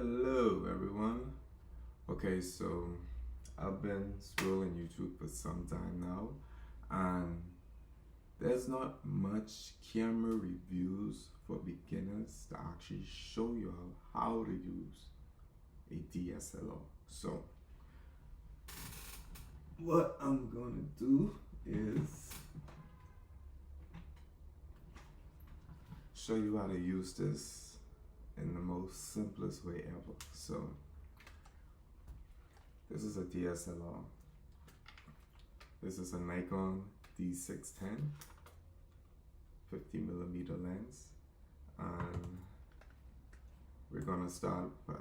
Hello everyone. Okay, so I've been scrolling YouTube for some time now, and there's not much camera reviews for beginners to actually show you how to use a DSLR. So what I'm gonna do is show you how to use this in the most simplest way ever. So this is a DSLR. This is a Nikon D610 50mm lens, and we're gonna start by,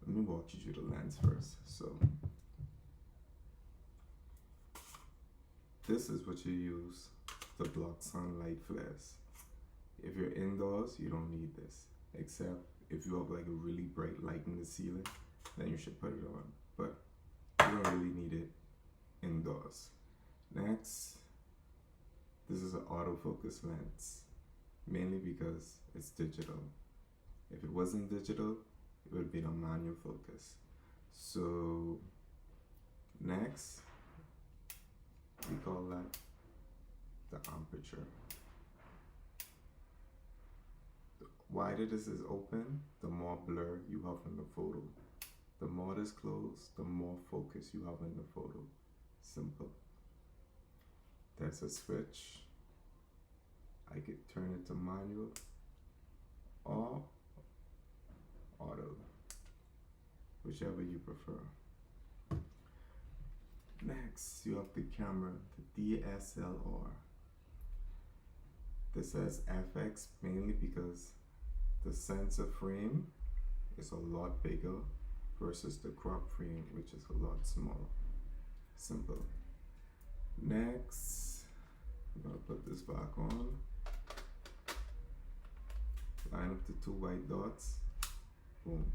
let me walk you through the lens first. So this is what you use to block sunlight flares. If you're indoors, you don't need this, except if you have like a really bright light in the ceiling, then you should put it on, but you don't really need it indoors. Next, this is an autofocus lens, mainly because it's digital. If it wasn't digital, it would be a manual focus. So next, we call that the aperture. The wider this is open, the more blur you have in the photo. The more this closed, the more focus you have in the photo. Simple. There's a switch. I could turn it to manual or auto, whichever you prefer. Next, you have the camera, the DSLR. This says FX mainly because the sensor frame is a lot bigger versus the crop frame, which is a lot smaller. Simple. Next, I'm gonna put this back on. Line up the two white dots. Boom.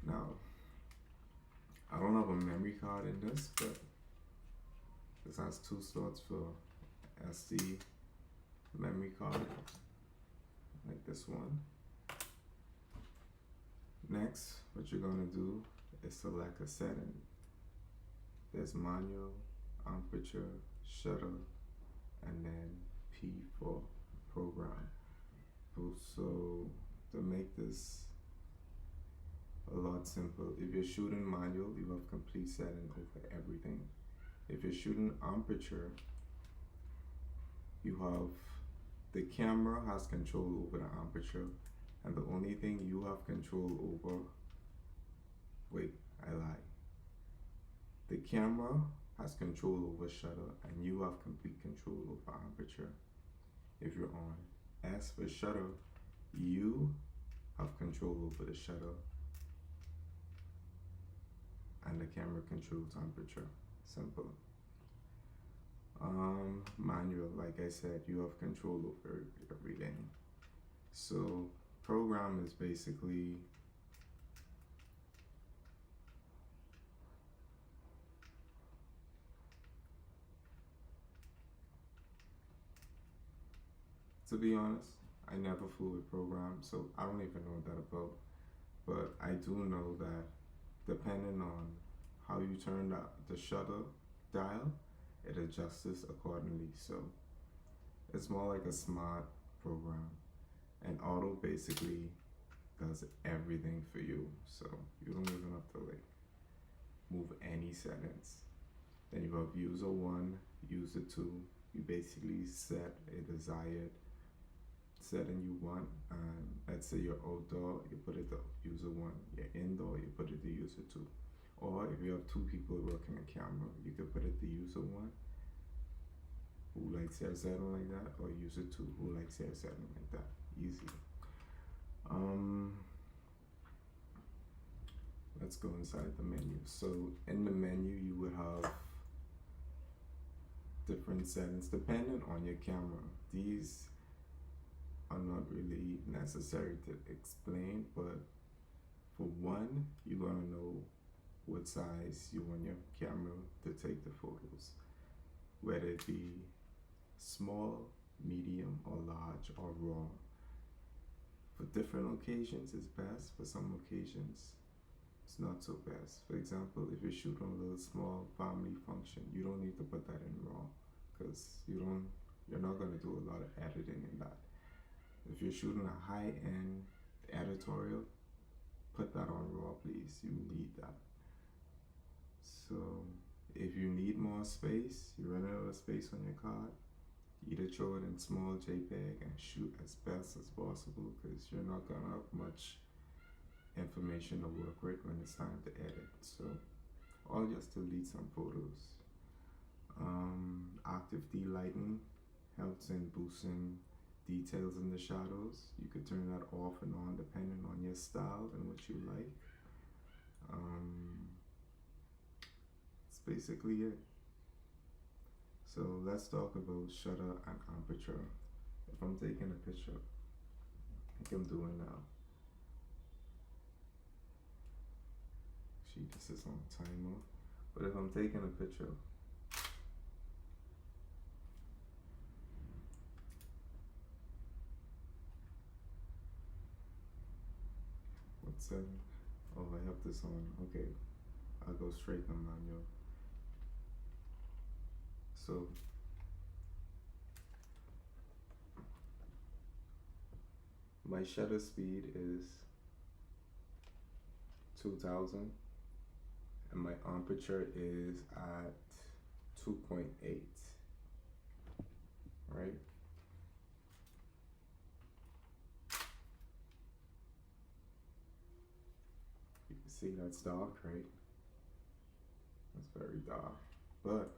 Now, I don't have a memory card in this, but this has two slots for SD memory card, like this one. Next, what you're gonna do is select a setting. There's manual, aperture, shutter, and then P for program. So to make this a lot simple, if you're shooting manual, you have complete setting over everything. If you're shooting aperture, you have the camera has control over the aperture, and the only thing you have control over, wait, I lied. The camera has control over shutter, and you have complete control over aperture. If you're on S for shutter, you have control over the shutter, and the camera controls aperture. Simple. Manual, like I said, you have control over everything. So program is basically to be honest, I never flew with program, so I don't even know what that about. But I do know that depending on how you turn the shutter dial, it adjusts accordingly. So it's more like a smart program, and auto basically does everything for you. So you don't even have to like move any settings. Then you have user 1, user 2. You basically set a desired setting you want, and let's say you're outdoor, you put it to user 1, you're indoor, you put it to user 2. Or if you have two people working a camera, you could put it to user 1 who likes their setting like that, or user 2 who likes their setting like that. Easy. Let's go inside the menu. So in the menu you would have different settings depending on your camera. These are not really necessary to explain, but for one, you're gonna know what size you want your camera to take the photos, whether it be small, medium, or large, or raw. For different occasions it's best. For some occasions it's not so best. For example, if you're shooting a little small family function, you don't need to put that in raw, because you're not going to do a lot of editing in that. If you're shooting a high-end editorial, put that on raw, please. You need that. So if you need more space, you're running out of space on your card, either throw it in small JPEG and shoot as best as possible, because you're not gonna have much information to work with when it's time to edit. So, or just delete some photos. Active delighting helps in boosting details in the shadows. You could turn that off and on depending on your style and what you like. That's basically it. So let's talk about shutter and aperture. If I'm taking a picture, like I'm doing now. Actually, this is on timer. But if I'm taking a picture, what's that? Oh, I have this on. Okay, I'll go straight to manual. So my shutter speed is 2000 and my aperture is at 2.8, right? You can see that's dark, right? That's very dark. But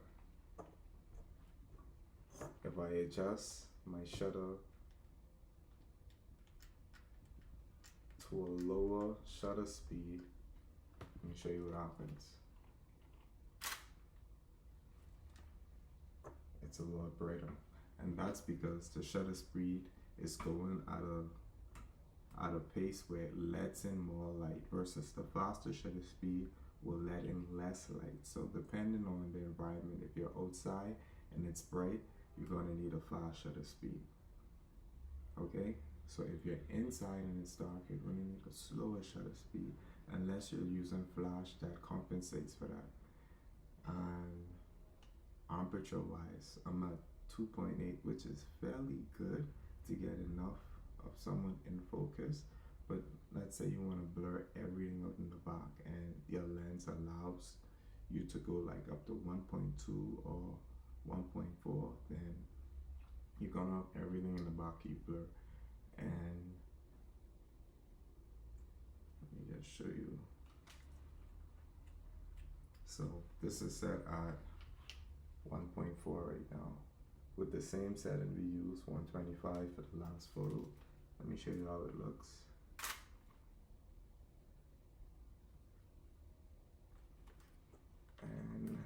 if I adjust my shutter to a lower shutter speed, let me show you what happens. It's a lot brighter, and that's because the shutter speed is going at a pace where it lets in more light, versus the faster shutter speed will let in less light. So depending on the environment, if you're outside and it's bright, you're going to need a fast shutter speed. Okay, so if you're inside and it's dark, you're going to need a slower shutter speed, unless you're using flash that compensates for that. And aperture wise, I'm at 2.8, which is fairly good to get enough of someone in focus. But let's say you want to blur everything out in the back and your lens allows you to go like up to 1.2 or 1.4, then you're gonna have everything in the back you blur. And let me just show you. So this is set at 1.4 right now. With the same setting we used, 125 for the last photo. Let me show you how it looks. And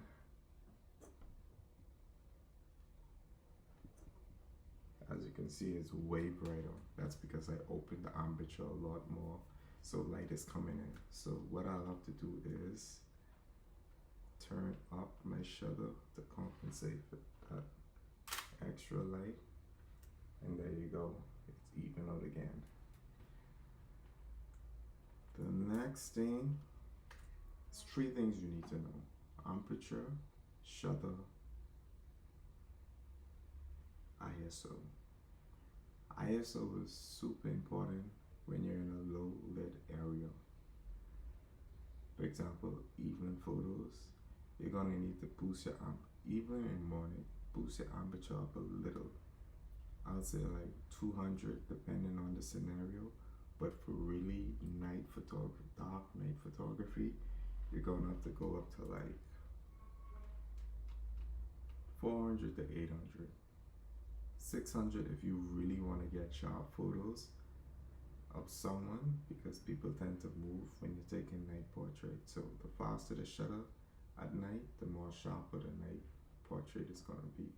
as you can see, it's way brighter. That's because I opened the aperture a lot more, so light is coming in. So what I'll have to do is turn up my shutter to compensate for that extra light, and there you go, it's even out again. The next thing, it's 3 things you need to know: aperture, shutter, ISO. ISO is super important when you're in a low lit area. For example, evening photos, you're gonna need to boost your even in morning, boost your aperture up a little. I'll say like 200 depending on the scenario. But for really night photography, dark night photography, you're gonna have to go up to like 400 to 800. 600 if you really want to get sharp photos of someone, because people tend to move when you're taking night portraits. So the faster the shutter at night, the more sharper the night portrait is going to be,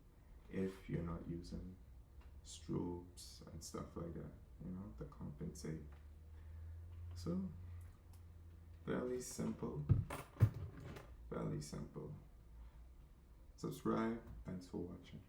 if you're not using strobes and stuff like that, you know, to compensate. So fairly simple, fairly simple. Subscribe. Thanks for watching.